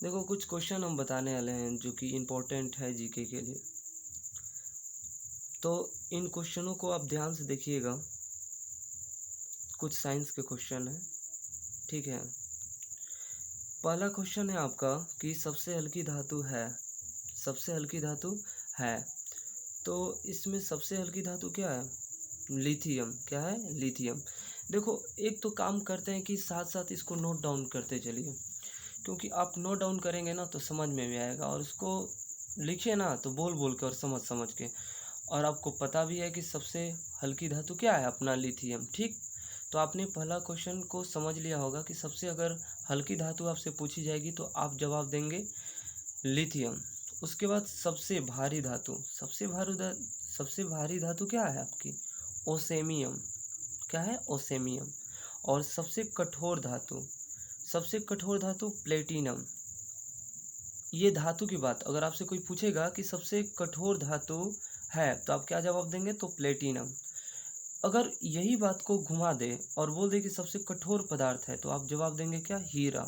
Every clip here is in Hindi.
देखो कुछ क्वेश्चन हम बताने वाले हैं जो कि इम्पोर्टेंट है जीके के लिए। तो इन क्वेश्चनों को आप ध्यान से देखिएगा। कुछ साइंस के क्वेश्चन हैं, ठीक है। पहला क्वेश्चन है आपका कि सबसे हल्की धातु है, सबसे हल्की धातु है। तो इसमें सबसे हल्की धातु क्या है? लिथियम। क्या है? लिथियम। देखो एक तो काम करते हैं कि साथ साथ इसको नोट डाउन करते चलिए, क्योंकि आप नोट डाउन करेंगे ना तो समझ में भी आएगा, और उसको लिखिए ना तो बोल बोल के और समझ समझ के। और आपको पता भी है कि सबसे हल्की धातु क्या है? अपना लिथियम, ठीक। तो आपने पहला क्वेश्चन को समझ लिया होगा कि सबसे अगर हल्की धातु आपसे पूछी जाएगी तो आप जवाब देंगे लिथियम। उसके बाद सबसे भारी धातु, सबसे भारी धातु क्या है आपकी? ओसेमियम। क्या है? ओसेमियम। और सबसे कठोर धातु प्लेटिनम। ये धातु की बात अगर आपसे कोई पूछेगा कि सबसे कठोर धातु है तो आप क्या जवाब देंगे? तो प्लेटिनम। अगर यही बात को घुमा दे और बोल दे कि सबसे कठोर पदार्थ है तो आप जवाब देंगे क्या? हीरा।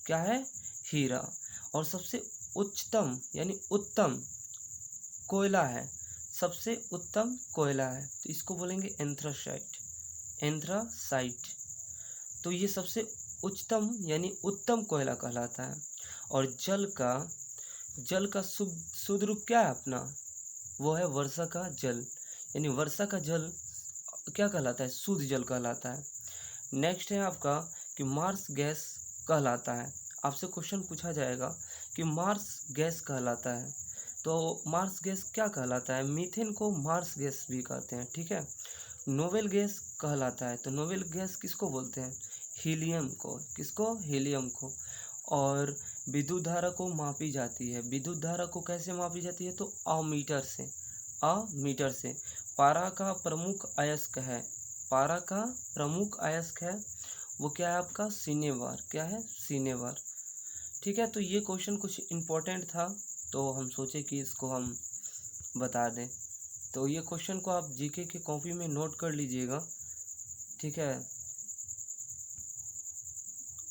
क्या है? हीरा। और सबसे उच्चतम यानी उत्तम कोयला है, सबसे उत्तम कोयला है तो इसको बोलेंगे एंथ्रासाइट। एंथ्रासाइट। तो ये सबसे उच्चतम यानी उत्तम कोयला कहलाता है। और जल का शुद्ध रूप क्या है अपना? वो है वर्षा का जल। यानी वर्षा का जल क्या कहलाता है? शुद्ध जल कहलाता है। नेक्स्ट है आपका कि मार्स गैस कहलाता है। आपसे क्वेश्चन पूछा जाएगा कि मार्स गैस कहलाता है तो मार्स गैस क्या कहलाता है? मीथेन को मार्स गैस भी कहते हैं, ठीक है। नोबेल गैस कहलाता है तो नोबेल गैस किसको बोलते हैं? हीलियम को। किसको? हीलियम को। और विद्युत धारा को मापी जाती है, विद्युत धारा को कैसे मापी जाती है? तो अमीटर से। अमीटर से। पारा का प्रमुख अयस्क है, पारा का प्रमुख अयस्क है वो क्या है आपका? सिनेबार। क्या है? सिनेबार। ठीक है। तो ये क्वेश्चन कुछ इम्पोर्टेंट था तो हम सोचे कि इसको हम बता दें। तो ये क्वेश्चन को आप जीके की कॉपी में नोट कर लीजिएगा, ठीक है।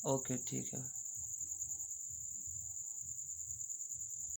ओके, ठीक है।